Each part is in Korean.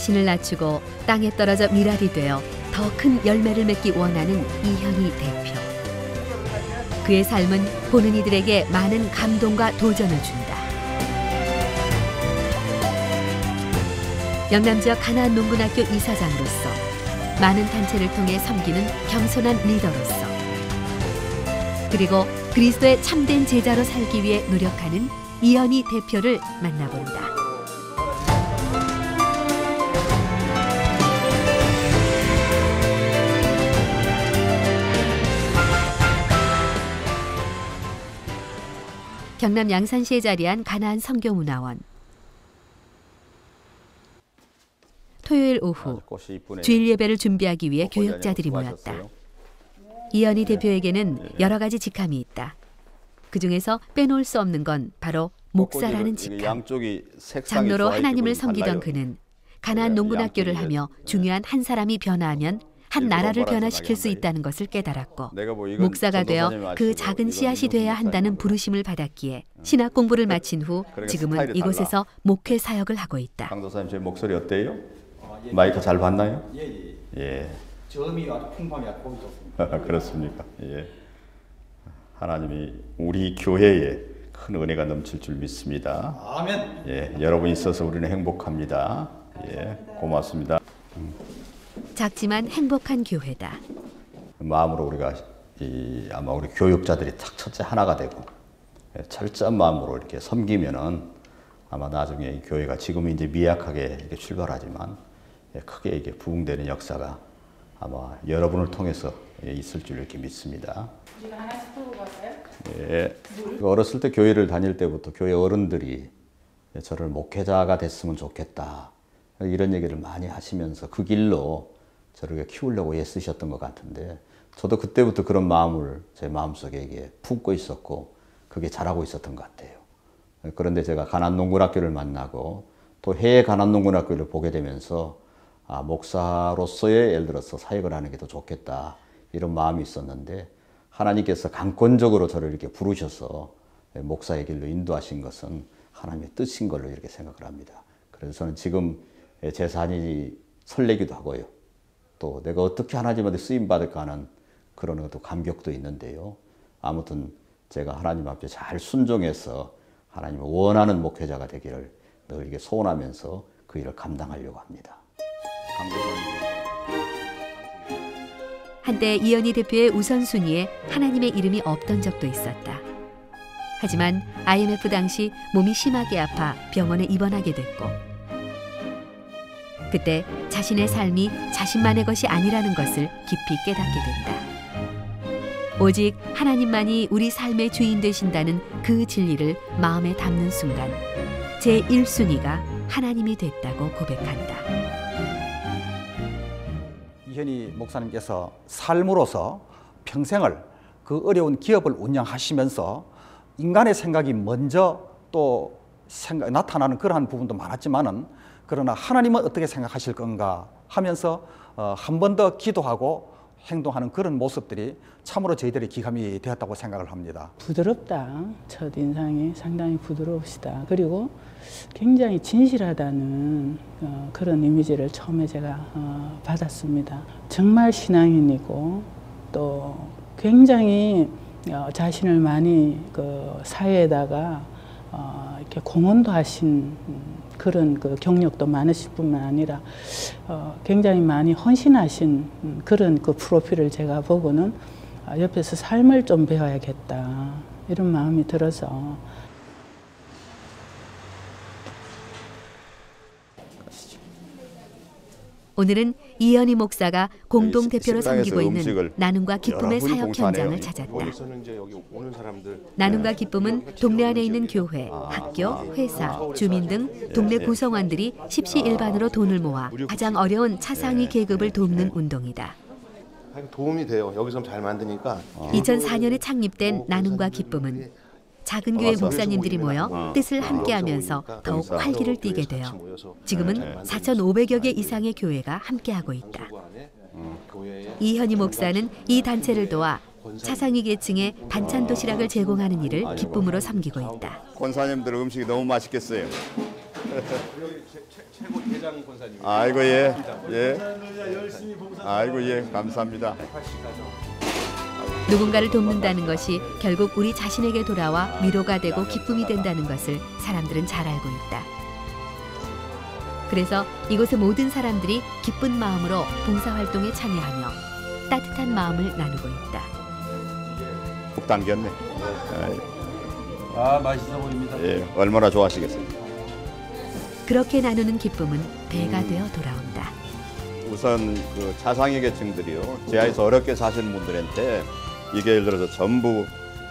자신을 낮추고 땅에 떨어져 미랄이 되어 더 큰 열매를 맺기 원하는 이현희 대표. 그의 삶은 보는 이들에게 많은 감동과 도전을 준다. 영남 지역 가나안 농군학교 이사장으로서 많은 단체를 통해 섬기는 겸손한 리더로서 그리고 그리스도의 참된 제자로 살기 위해 노력하는 이현희 대표를 만나본다. 경남 양산시에 자리한 가나안 선교문화원. 토요일 오후 주일 예배를 준비하기 위해 교역자들이 모였다. 이현희 대표에게는 여러 가지 직함이 있다. 그중에서 빼놓을 수 없는 건 바로 목사라는 직함. 장로로 하나님을 섬기던 그는 가나안 농군학교를 하며 중요한 한 사람이 변화하면 한 나라를 변화시킬 수 있다는 것을 깨달았고 목사가 되어 그 작은 씨앗이 돼야 한다는 부르심을 받았기에 신학 공부를 마친 후 지금은 이곳에서 목회 사역을 하고 있다. 강도사님 제 목소리 어때요? 마이크 잘 봤나요? 예. 저음이 아주 풍부함이 아주 보기 좋습니다. 그렇습니까? 예. 하나님이 우리 교회에 큰 은혜가 넘칠 줄 믿습니다. 아멘. 예, 여러분이 있어서 우리는 행복합니다. 예, 고맙습니다. 작지만 행복한 교회다. 마음으로 우리가 아마 우리 교육자들이 딱 첫째 하나가 되고 철저한 마음으로 이렇게 섬기면은 아마 나중에 이 교회가 지금은 이제 미약하게 이렇게 출발하지만 크게 이게 부흥되는 역사가 아마 여러분을 통해서 있을 줄 이렇게 믿습니다. 우리가 하나씩 풀고 갈까요? 예. 어렸을 때 교회를 다닐 때부터 교회 어른들이 저를 목회자가 됐으면 좋겠다 이런 얘기를 많이 하시면서 그 길로 저를 키우려고 애쓰셨던 것 같은데 저도 그때부터 그런 마음을 제 마음속에 이게 품고 있었고 그게 자라고 있었던 것 같아요. 그런데 제가 가나안 농군학교를 만나고 또 해외 가나안 농군학교를 보게 되면서 목사로서의 예를 들어서 사역을 하는 게 더 좋겠다 이런 마음이 있었는데 하나님께서 강권적으로 저를 이렇게 부르셔서 목사의 길로 인도하신 것은 하나님의 뜻인 걸로 이렇게 생각을 합니다. 그래서 저는 지금 제 삶이 설레기도 하고요. 또 내가 어떻게 하나님한테 쓰임받을까 하는 그런 것도 감격도 있는데요. 아무튼 제가 하나님 앞에 잘 순종해서 하나님을 원하는 목회자가 되기를 늘 이렇게 소원하면서 그 일을 감당하려고 합니다. 한때 이현희 대표의 우선순위에 하나님의 이름이 없던 적도 있었다. 하지만 IMF 당시 몸이 심하게 아파 병원에 입원하게 됐고 그때 자신의 삶이 자신만의 것이 아니라는 것을 깊이 깨닫게 된다. 오직 하나님만이 우리 삶의 주인 되신다는 그 진리를 마음에 담는 순간 제1순위가 하나님이 됐다고 고백한다. 이현희 목사님께서 삶으로서 평생을 그 어려운 기업을 운영하시면서 인간의 생각이 먼저 또 나타나는 그러한 부분도 많았지만은 그러나 하나님은 어떻게 생각하실 건가 하면서 한 번 더 기도하고 행동하는 그런 모습들이 참으로 저희들의 기감이 되었다고 생각을 합니다. 부드럽다. 첫 인상이 상당히 부드러우시다. 그리고 굉장히 진실하다는 그런 이미지를 처음에 제가 받았습니다. 정말 신앙인이고 또 굉장히 자신을 많이 그 사회에다가 이렇게 공헌도 하신 그런 그 경력도 많으실 뿐만 아니라 굉장히 많이 헌신하신 그런 그 프로필을 제가 보고는 옆에서 삶을 좀 배워야겠다 이런 마음이 들어서 오늘은 이현희 목사가 공동 대표로 섬기고 있는 나눔과 기쁨의 사역 현장을 찾았다. 나눔과 기쁨은 동네 안에 있는 교회, 학교, 회사, 주민 등 동네 구성원들이 십시일반으로 돈을 모아 가장 어려운 차상위 계급을 돕는 운동이다. 도움이 돼요. 여기서 잘 만드니까. 2004년에 창립된 나눔과 기쁨은 작은 교회 목사님들이 모여 뜻을 함께하면서 더욱 활기를 띠게 되어 지금은 4,500여 개 이상의 교회가 함께하고 있다. 이현희 목사는 이 단체를 도와 차상위 계층에 반찬 도시락을 제공하는 일을 기쁨으로 섬기고 있다. 권사님들 음식이 너무 맛있겠어요. 최고 대장 권사님. 아이고 예. 예. 아이고 예. 감사합니다. 누군가를 돕는다는 것이 결국 우리 자신에게 돌아와 위로가 되고 기쁨이 된다는 것을 사람들은 잘 알고 있다. 그래서 이곳의 모든 사람들이 기쁜 마음으로 봉사활동에 참여하며 따뜻한 마음을 나누고 있다. 꼭 당겼네. 아, 맛있어 보입니다. 예. 얼마나 좋아하시겠어요. 그렇게 나누는 기쁨은 배가 되어 돌아온다. 우선 그 자상의 계층들이요. 지하에서 어렵게 사시는 분들한테 이게 예를 들어서 전부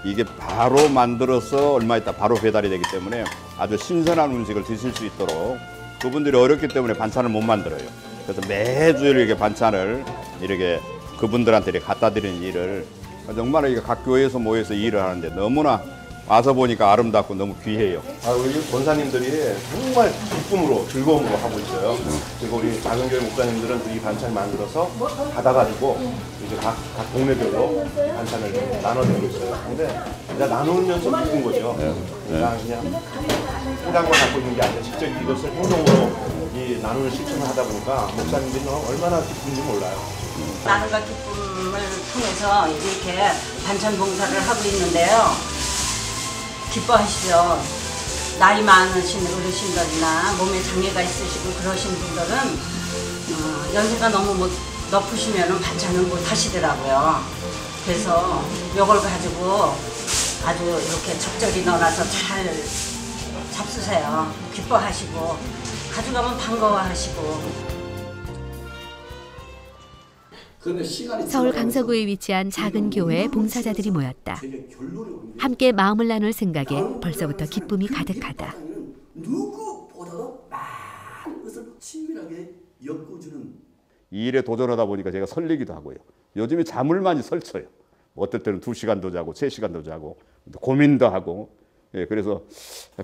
이게 바로 만들어서 얼마 있다 바로 배달이 되기 때문에 아주 신선한 음식을 드실 수 있도록 그분들이 어렵기 때문에 반찬을 못 만들어요. 그래서 매주 이렇게 반찬을 이렇게 그분들한테 이렇게 갖다 드리는 일을 정말 이게 각 교회에서 모여서 일을 하는데 너무나 와서 보니까 아름답고 너무 귀해요. 우리 권사님들이 정말 기쁨으로 즐거움으로 하고 있어요. 그리고 우리 작은 교회 목사님들은 이 반찬 만들어서 받아가지고 이제 각 동네별로 반찬을 나눠드리고 있어요. 근데 그냥 나누면서 기쁜 거죠. 그냥 포장만 갖고 있는 게 아니라 직접 이것을 행동으로 이 나누는 실천을 하다 보니까 목사님들이 얼마나 기쁜지 몰라요. 나눔과 기쁨을 통해서 이렇게 반찬 봉사를 하고 있는데요. 기뻐하시죠. 나이 많으신 어르신들이나 몸에 장애가 있으시고 그러신 분들은 연세가 너무 높으시면 반찬을 못 하시더라고요. 그래서 이걸 가지고 아주 이렇게 적절히 넣어놔서 잘 잡수세요. 기뻐하시고 가져가면 반가워하시고. 서울 강서구에 위치한 작은 교회에 봉사자들이 모였다. 함께 마음을 나눌 생각에 벌써부터 기쁨이 가득하다. 누구보다도 많은 것을 친밀하게 엮어주는 이 일에 도전하다 보니까 제가 설레기도 하고요. 요즘에 잠을 많이 설쳐요. 어떨 때는 2시간도 자고 3시간도 자고 고민도 하고. 예, 그래서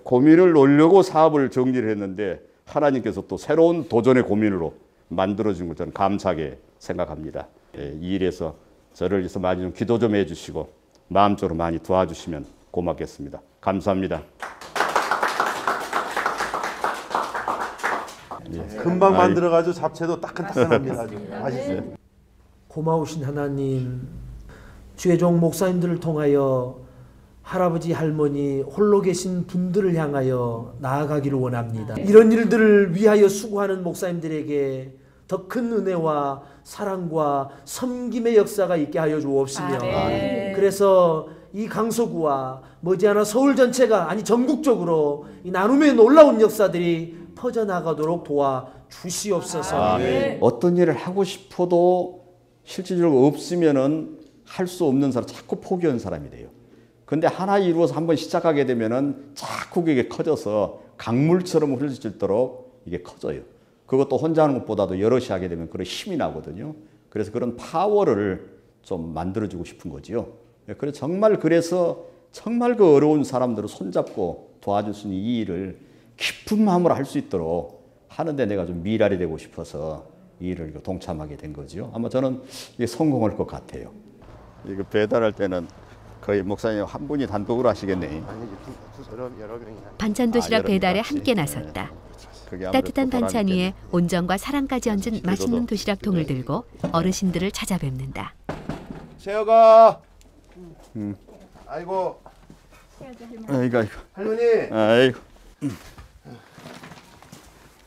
고민을 놓으려고 사업을 정리를 했는데 하나님께서 또 새로운 도전의 고민으로 만들어준 걸 저는 감사하게 생각합니다. 예, 이 일에서 저를 위해서 많이 좀 기도 좀 해주시고 마음적으로 많이 도와주시면 고맙겠습니다. 감사합니다. 예. 금방 만들어가지고 잡채도 따끈따끈합니다. 아주 맛있어요. 고마우신 하나님, 주의 종 목사님들을 통하여 할아버지 할머니 홀로 계신 분들을 향하여 나아가기를 원합니다. 이런 일들을 위하여 수고하는 목사님들에게 더 큰 은혜와 사랑과 섬김의 역사가 있게 하여 주옵시며 그래서 이 강서구와 머지않아 서울 전체가 아니 전국적으로 이 나눔의 놀라운 역사들이 퍼져나가도록 도와주시옵소서. 어떤 일을 하고 싶어도 실질적으로 없으면은 할 수 없는 사람, 자꾸 포기하는 사람이 돼요. 근데 하나 이루어서 한번 시작하게 되면은 자꾸 그게 커져서 강물처럼 흘러질도록 이게 커져요. 그것도 혼자 하는 것보다도 여럿이 하게 되면 그런 힘이 나거든요. 그래서 그런 파워를 좀 만들어주고 싶은 거지요. 그래서 정말 그 어려운 사람들을 손잡고 도와줄 수 있는 이 일을 깊은 마음으로 할 수 있도록 하는데 내가 좀 미랄이 되고 싶어서 이 일을 동참하게 된 거지요. 아마 저는 이게 성공할 것 같아요. 이거 배달할 때는 거의 목사님 한 분이 단독으로 하시겠네. 반찬 도시락 배달에 함께 나섰다. 따뜻한 반찬 위에 온정과 사랑까지 얹은 맛있는 도시락통을 들고 어르신들을 찾아뵙는다. 세혁아. 아이고. 아이고. 할머니. 아이고.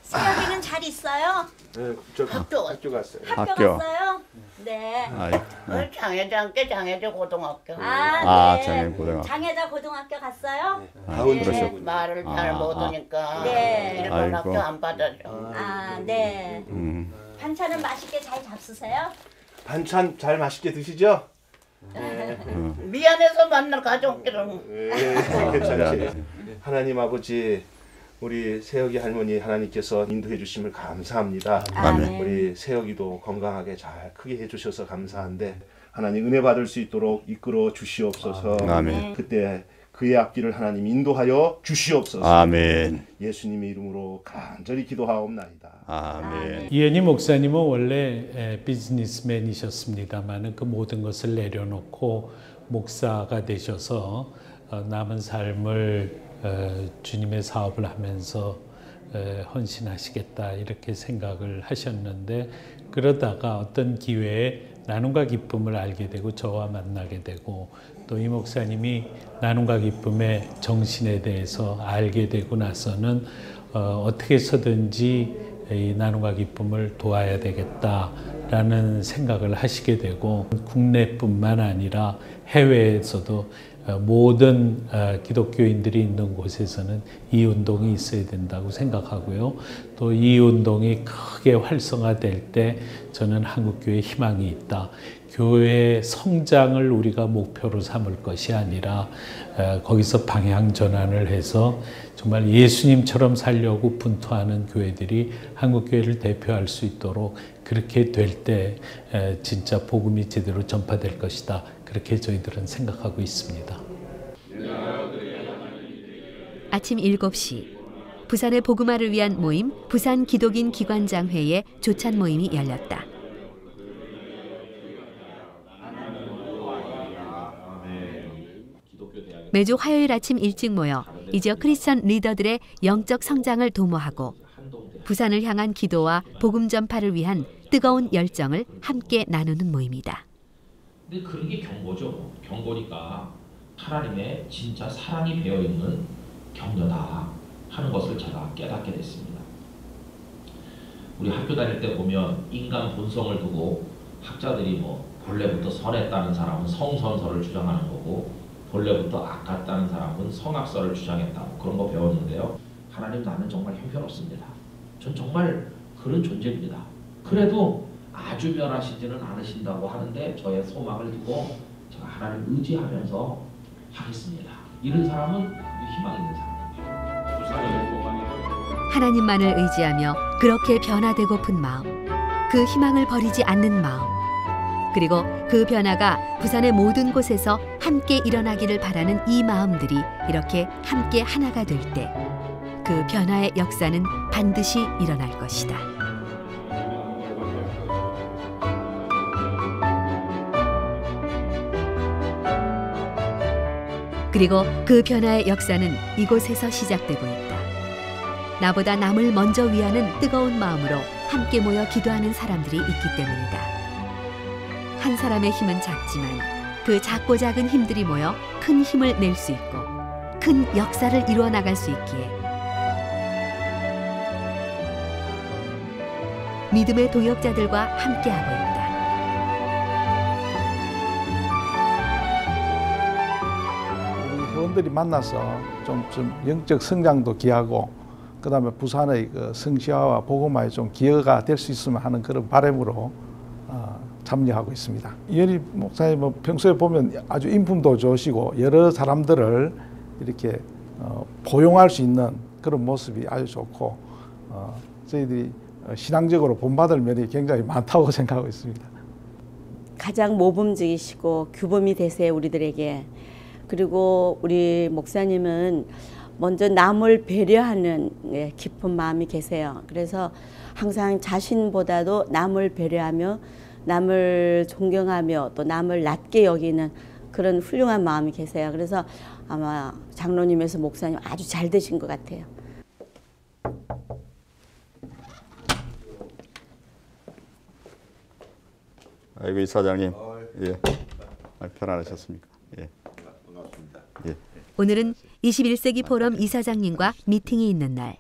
세혁이는 잘 있어요? 네, 저 학교 갔어요. 학교 갔어요? 네. 장애자 고등학교. 네. 장애자 고등학교. 장애자 고등학교 갔어요? 네. 말을 잘 못하니까 네. 일반 학교 안 받아줘. 네. 반찬은 맛있게 잘 잡수세요? 반찬 잘 맛있게 드시죠? 미안해서 만날 가족들은. 괜찮지. 하나님 아버지, 우리 세혁이 할머니 하나님께서 인도해 주심을 감사합니다. 아멘. 우리 세혁이도 건강하게 잘 크게 해주셔서 감사한데 하나님 은혜 받을 수 있도록 이끌어 주시옵소서. 아멘. 그때 그의 앞길을 하나님 인도하여 주시옵소서. 아멘. 예수님의 이름으로 간절히 기도하옵나이다. 아멘. 이현희 목사님은 원래 비즈니스맨이셨습니다만 그 모든 것을 내려놓고 목사가 되셔서 남은 삶을 주님의 사업을 하면서 헌신하시겠다 이렇게 생각을 하셨는데 그러다가 어떤 기회에 나눔과 기쁨을 알게 되고 저와 만나게 되고 또 이 목사님이 나눔과 기쁨의 정신에 대해서 알게 되고 나서는 어떻게 해서든지 이 나눔과 기쁨을 도와야 되겠다라는 생각을 하시게 되고 국내뿐만 아니라 해외에서도 모든 기독교인들이 있는 곳에서는 이 운동이 있어야 된다고 생각하고요. 또 이 운동이 크게 활성화될 때 저는 한국교회에 희망이 있다. 교회의 성장을 우리가 목표로 삼을 것이 아니라 거기서 방향 전환을 해서 정말 예수님처럼 살려고 분투하는 교회들이 한국교회를 대표할 수 있도록 그렇게 될 때 진짜 복음이 제대로 전파될 것이다. 그렇게 저희들은 생각하고 있습니다. 아침 7시 부산의 복음화를 위한 모임 부산 기독인 기관장회의 조찬 모임이 열렸다. 매주 화요일 아침 일찍 모여 이 지역 크리스천 리더들의 영적 성장을 도모하고 부산을 향한 기도와 복음 전파를 위한 뜨거운 열정을 함께 나누는 모임이다. 근데 그런 게 경고죠. 경고니까 하나님의 진짜 사랑이 배어있는 격려다 하는 것을 제가 깨닫게 됐습니다. 우리 학교 다닐 때 보면 인간 본성을 두고 학자들이 본래부터 선했다는 사람은 성선설을 주장하는 거고 본래부터 악같다는 사람은 성악설을 주장했다. 그런 거 배웠는데요. 하나님 나는 정말 형편없습니다. 전 정말 그런 존재입니다. 그래도 아주 변하시지는 않으신다고 하는데 저의 소망을 두고 제가 하나님 의지하면서 하겠습니다. 이런 사람은 희망 있는 사람입니다. 하나님만을 의지하며 그렇게 변화되고픈 마음, 그 희망을 버리지 않는 마음, 그리고 그 변화가 부산의 모든 곳에서 함께 일어나기를 바라는 이 마음들이 이렇게 함께 하나가 될 때 그 변화의 역사는 반드시 일어날 것이다. 그리고 그 변화의 역사는 이곳에서 시작되고 있다. 나보다 남을 먼저 위하는 뜨거운 마음으로 함께 모여 기도하는 사람들이 있기 때문이다. 한 사람의 힘은 작지만 그 작고 작은 힘들이 모여 큰 힘을 낼 수 있고 큰 역사를 이루어 나갈 수 있기에 믿음의 동역자들과 함께하고 있다. 우리 회원들이 만나서 좀 영적 성장도 기하고 그다음에 부산의 그 성시화와 복음화에 좀 기여가 될 수 있으면 하는 그런 바람으로 참여하고 있습니다. 이현희 목사님 평소에 보면 아주 인품도 좋으시고 여러 사람들을 이렇게 포용할 수 있는 그런 모습이 아주 좋고 저희들이 신앙적으로 본받을 면이 굉장히 많다고 생각하고 있습니다. 가장 모범적이시고 규범이 되세요, 우리들에게. 그리고 우리 목사님은 먼저 남을 배려하는 깊은 마음이 계세요. 그래서 항상 자신보다도 남을 배려하며 남을 존경하며 또 남을 낮게 여기는 그런 훌륭한 마음이 계세요. 그래서 아마 장로님에서 목사님 아주 잘 되신 것 같아요. 아이고 이사장님, 예, 편안하셨습니까? 예, 반갑습니다. 예. 오늘은 21세기 포럼 이사장님과 미팅이 있는 날.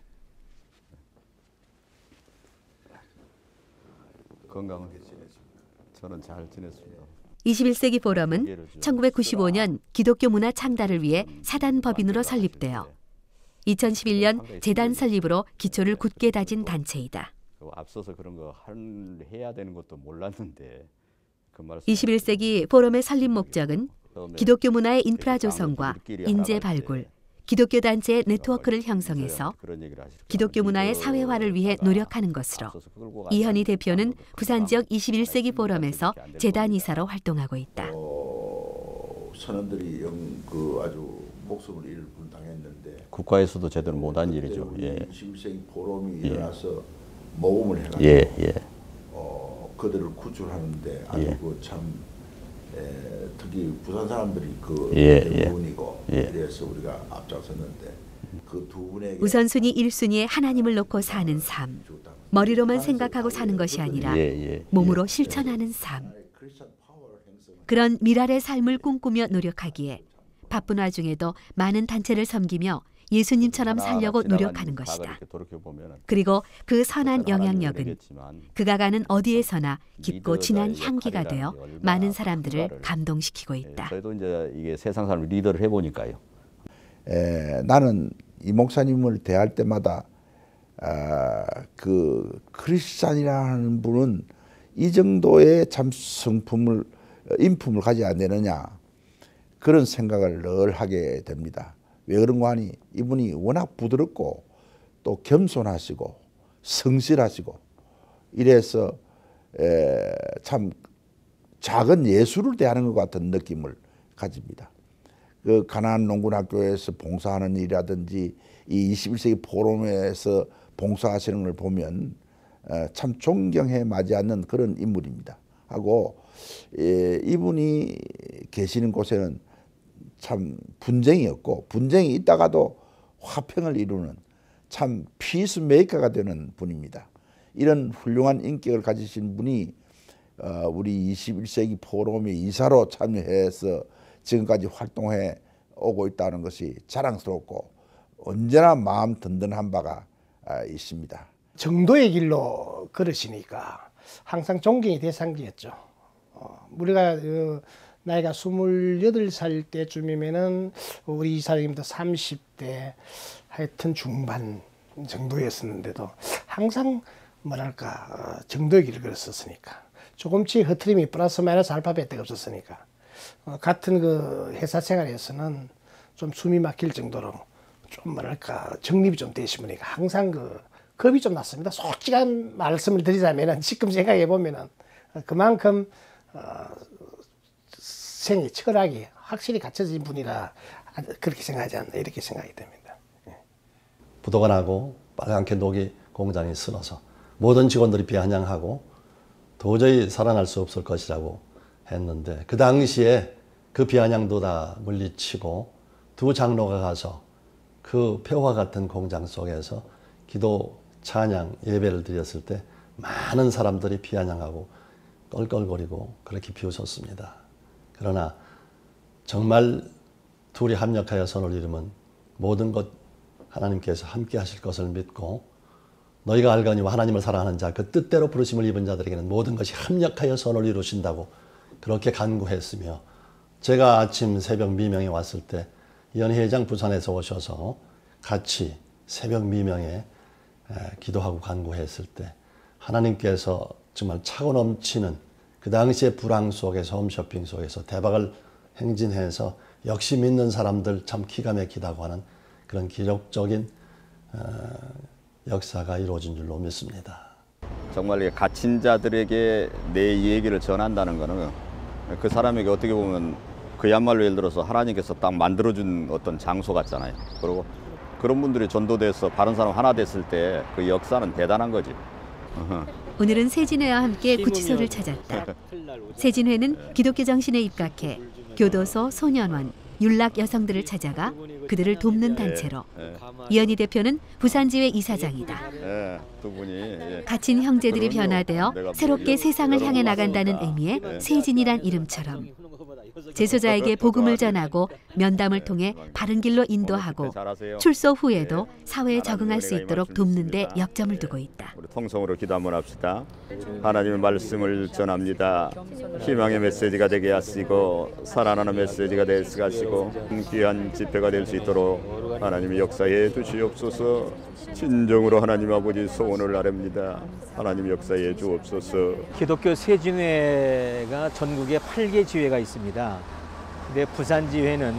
건강하게 지내십니까? 저는 잘 지냈습니다. 21세기 포럼은 1995년 기독교 문화 창달을 위해 사단법인으로 설립되어 2011년 재단 설립으로 기초를 굳게 다진 단체이다. 앞서서 그런 거 해야 되는 것도 몰랐는데 21세기 포럼의 설립 목적은 기독교 문화의 인프라 조성과 인재 발굴, 기독교 단체의 네트워크를 형성해서 기독교 문화의 사회화를 위해 노력하는 것으로 이현희 대표는 부산 지역 21세기 포럼에서 재단 이사로 활동하고 있다. 선원들이 아주 목숨을 잃은 당했는데 국가에서도 제대로 못한 일이죠. 예. 21세기 포럼이 일어나서 모금을 해가지고 예. 그들을 구출하는데 아주 참 특히 부산 사람들이 예. 부분이고 이래서 우리가 앞장섰는데 우선순위 1순위에 하나님을 놓고 사는 삶. 머리로만 생각하고 사는 것이 아니라 몸으로 실천하는 삶. 그런 미랄의 삶을 꿈꾸며 노력하기에 바쁜 와중에도 많은 단체를 섬기며 예수님처럼 살려고 노력하는 것이다. 그리고 그 선한 영향력은 그가 가는 어디에서나 깊고 진한 향기가 되어 많은 사람들을 감동시키고 있다. 저희도 이제 이게 세상 사람 리더를 해보니까요. 나는 이 목사님을 대할 때마다 그 크리스찬이라는 분은 이 정도의 참 성품을 인품을 가지지 않느냐 그런 생각을 늘 하게 됩니다. 왜 그런가 하니 이분이 워낙 부드럽고 또 겸손하시고 성실하시고 이래서 참 작은 예술을 대하는 것 같은 느낌을 가집니다. 그 가나안 농군학교에서 봉사하는 일이라든지 이 21세기 포럼에서 봉사하시는 걸 보면 참 존경해 마지 않는 그런 인물입니다. 하고 이분이 계시는 곳에는 참 분쟁이 없고 분쟁이 있다가도 화평을 이루는 참 피스메이커가 되는 분입니다. 이런 훌륭한 인격을 가지신 분이 우리 21세기 포럼의 이사로 참여해서 지금까지 활동해 오고 있다는 것이 자랑스럽고 언제나 마음 든든한 바가 있습니다. 정도의 길로 걸으시니까 항상 존경의 대상이었죠. 우리가 나이가 28살 때쯤이면은 우리 이사님도 30대 하여튼 중반 정도였었는데도 항상 뭐랄까 정도의 길을 걸었었으니까 조금씩 흐트림이 플러스 마이너스 알파벳가 없었으니까 같은 그 회사 생활에서는 좀 숨이 막힐 정도로 좀 뭐랄까 정립이 좀 되신 분이니까 항상 그 겁이 좀 났습니다. 솔직한 말씀을 드리자면은 지금 생각해 보면은 그만큼 생애 철학이 확실히 갖춰진 분이라 그렇게 생각하지 않나 이렇게 생각이 됩니다. 부도가 빨갛게 녹이 공장에 쓸어서 모든 직원들이 비아냥하고 도저히 살아날 수 없을 것이라고 했는데 그 당시에 그 비아냥도 다 물리치고 두 장로가 가서 그 폐허와 같은 공장 속에서 기도 찬양 예배를 드렸을 때 많은 사람들이 비아냥하고 껄껄거리고 그렇게 비웃었습니다. 그러나 정말 둘이 합력하여 손을 이루면 모든 것 하나님께서 함께 하실 것을 믿고 너희가 알거니와 하나님을 사랑하는 자 그 뜻대로 부르심을 입은 자들에게는 모든 것이 합력하여 손을 이루신다고 그렇게 간구했으며 제가 아침 새벽 미명에 왔을 때 이현희 회장 부산에서 오셔서 같이 새벽 미명에 기도하고 간구했을 때 하나님께서 정말 차고 넘치는 그 당시의 불황 속에서 홈쇼핑 속에서 대박을 행진해서 역시 믿는 사람들 참 기가 막히다고 하는 그런 기록적인 역사가 이루어진 줄로 믿습니다. 정말 갇힌 자들에게 내 얘기를 전한다는 것은 그 사람에게 어떻게 보면 그야말로 예를 들어서 하나님께서 딱 만들어준 어떤 장소 같잖아요. 그리고 그런 분들이 전도돼서 바른 사람 하나 됐을 때 그 역사는 대단한 거지. 오늘은 세진회와 함께 구치소를 찾았다. 세진회는 기독교 정신에 입각해 교도소, 소년원, 윤락 여성들을 찾아가 그들을 돕는 단체로 이현희 대표는 부산지회 이사장이다. 두 분이 갇힌 형제들이 변화되어 새롭게 세상을 향해 나간다는 의미의 세진이란 이름처럼 재소자에게 복음을 전하고 면담을 통해 바른 길로 인도하고 출소 후에도 사회에 적응할 수 있도록 돕는 데 역점을 두고 있다. 우리 통성으로 기도 한번 합시다. 하나님의 말씀을 전합니다. 희망의 메시지가 되게 하시고 살아나는 메시지가 될 수 하시고 귀한 집회가 될 수 있도록 하나님의 역사에 주시옵소서. 진정으로 하나님 아버지 소원을 아뢰옵니다. 하나님 역사에 주옵소서. 기독교 세진회가 전국에 8개 지회가 있습니다. 근데 부산 지회는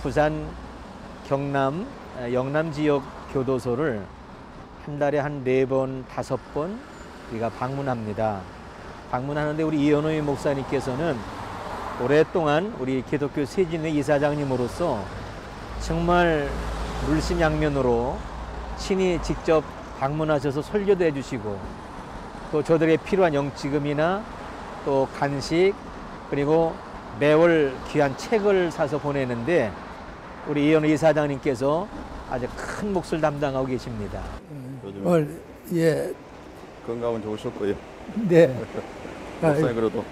부산, 경남, 영남 지역 교도소를 한 달에 한 4번, 5번 우리가 방문합니다. 방문하는데 우리 이현희 목사님께서는 오랫동안 우리 기독교 세진회 이사장님으로서 정말 물심양면으로 친히 직접 방문하셔서 설교도 해주시고 또 저들에게 필요한 영지금이나 또 간식 그리고 매월 귀한 책을 사서 보내는데 우리 이현희 이사장님께서 아주 큰 몫을 담당하고 계십니다. 예. 건강은 좋으셨고요. 네. 목사님 그래도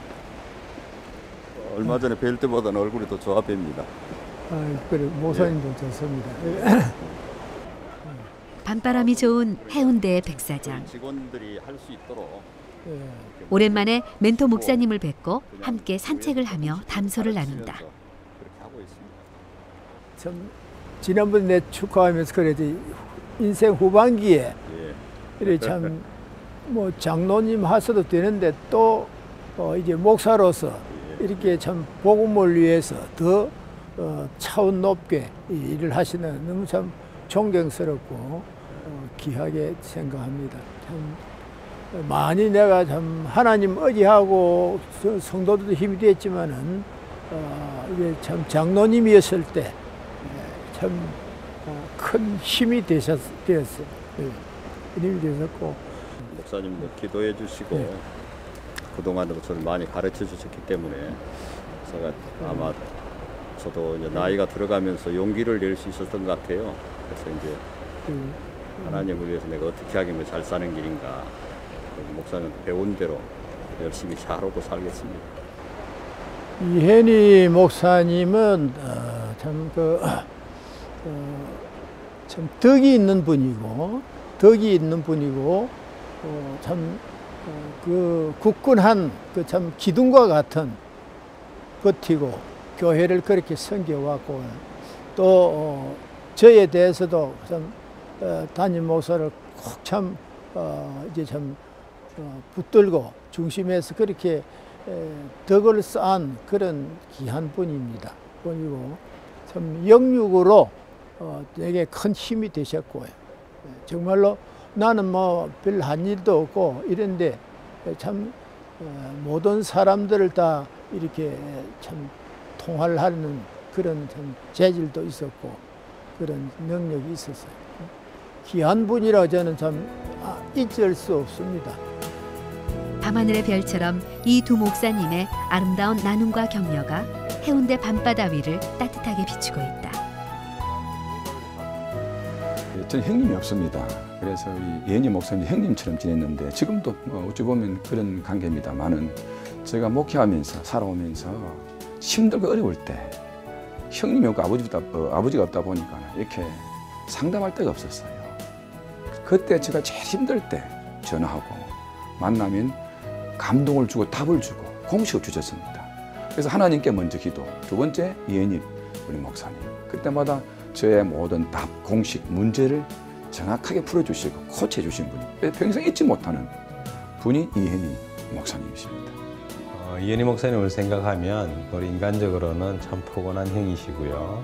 얼마 전에 뵐 때보다는 얼굴이 더 좋아 보입니다. 그래 목사님도 좋습니다. 밤바람이 좋은 해운대의 백사장. 직원들이 할 수 있도록 오랜만에 멘토 목사님을 뵙고 함께 산책을 하며 담소를 나눈다. 참 지난번 내 축하하면서 그래도 인생 후반기에 이래 참 뭐 장로님 하셔도 되는데 또 이제 목사로서 이렇게 참 복음을 위해서 더 차원 높게 일을 하시는 너무 참 존경스럽고 귀하게 생각합니다. 참 많이 내가 참 하나님 의지하고 성도들도 힘이 됐지만은 이게 참 장로님이었을 때 참 큰 힘이 되었어요. 힘이 되셨고 목사님도 기도해 주시고 그동안도 저를 많이 가르쳐 주셨기 때문에 제가 아마 저도 이제 나이가 들어가면서 용기를 낼 수 있었던 것 같아요. 그래서 이제 하나님을 위해서 내가 어떻게 하면 잘 사는 길인가 목사님 배운 대로 열심히 잘하고 살겠습니다. 이혜니 목사님은 참 덕이 있는 분이고 참 그 굳건한 그 참 기둥과 같은 버티고 교회를 그렇게 섬겨왔고 또 저에 대해서도 참 담임 목사를 꼭 참 이제 참 붙들고 중심에서 그렇게 덕을 쌓은 그런 귀한 분입니다. 분이고 참 영육으로 되게 큰 힘이 되셨고요. 정말로 나는 뭐 별 한 일도 없고 이런데 참 모든 사람들을 다 이렇게 참 통화를 하는 그런 참 재질도 있었고 그런 능력이 있었어요. 귀한 분이라 저는 참 잊을 수 없습니다. 밤하늘의 별처럼 이 두 목사님의 아름다운 나눔과 격려가 해운대 밤바다 위를 따뜻하게 비추고 있다. 저는 형님이 없습니다. 그래서 예니 목사님 형님처럼 지냈는데 지금도 어찌 보면 그런 관계입니다만은 제가 목회하면서 살아오면서 힘들고 어려울 때 형님이 없고 아버지가 없다 보니까 이렇게 상담할 데가 없었어요. 그때 제가 제일 힘들 때 전화하고 만나면 감동을 주고 답을 주고 공식을 주셨습니다. 그래서 하나님께 먼저 기도, 두 번째 예니 우리 목사님. 그때마다 저의 모든 답, 공식, 문제를 정확하게 풀어주시고 코치해주신 분이 평생 잊지 못하는 분이 이혜니 목사님이십니다. 이혜니 목사님을 생각하면 우리 인간적으로는 참 포근한 형이시고요.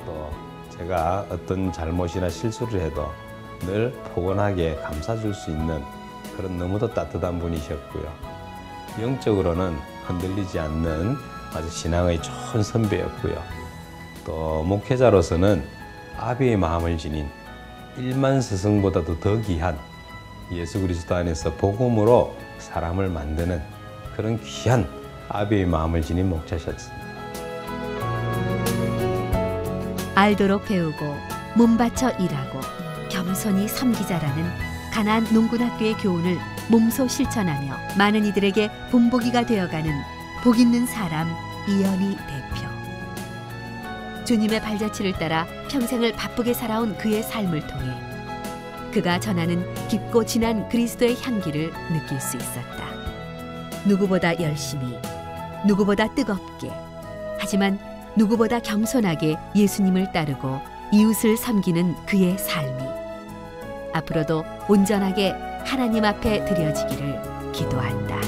또 제가 어떤 잘못이나 실수를 해도 늘 포근하게 감싸줄 수 있는 그런 너무도 따뜻한 분이셨고요. 영적으로는 흔들리지 않는 아주 신앙의 좋은 선배였고요. 또 목회자로서는 아비의 마음을 지닌 1만 스승보다도 더 귀한 예수 그리스도 안에서 복음으로 사람을 만드는 그런 귀한 아비의 마음을 지닌 목자셨습니다. 알도록 배우고 몸바쳐 일하고 겸손히 섬기자라는 가나안 농군학교의 교훈을 몸소 실천하며 많은 이들에게 본보기가 되어가는 복 있는 사람 이현희 대표. 주님의 발자취를 따라 평생을 바쁘게 살아온 그의 삶을 통해 그가 전하는 깊고 진한 그리스도의 향기를 느낄 수 있었다. 누구보다 열심히, 누구보다 뜨겁게, 하지만 누구보다 겸손하게 예수님을 따르고 이웃을 섬기는 그의 삶이 앞으로도 온전하게 하나님 앞에 드려지기를 기도한다.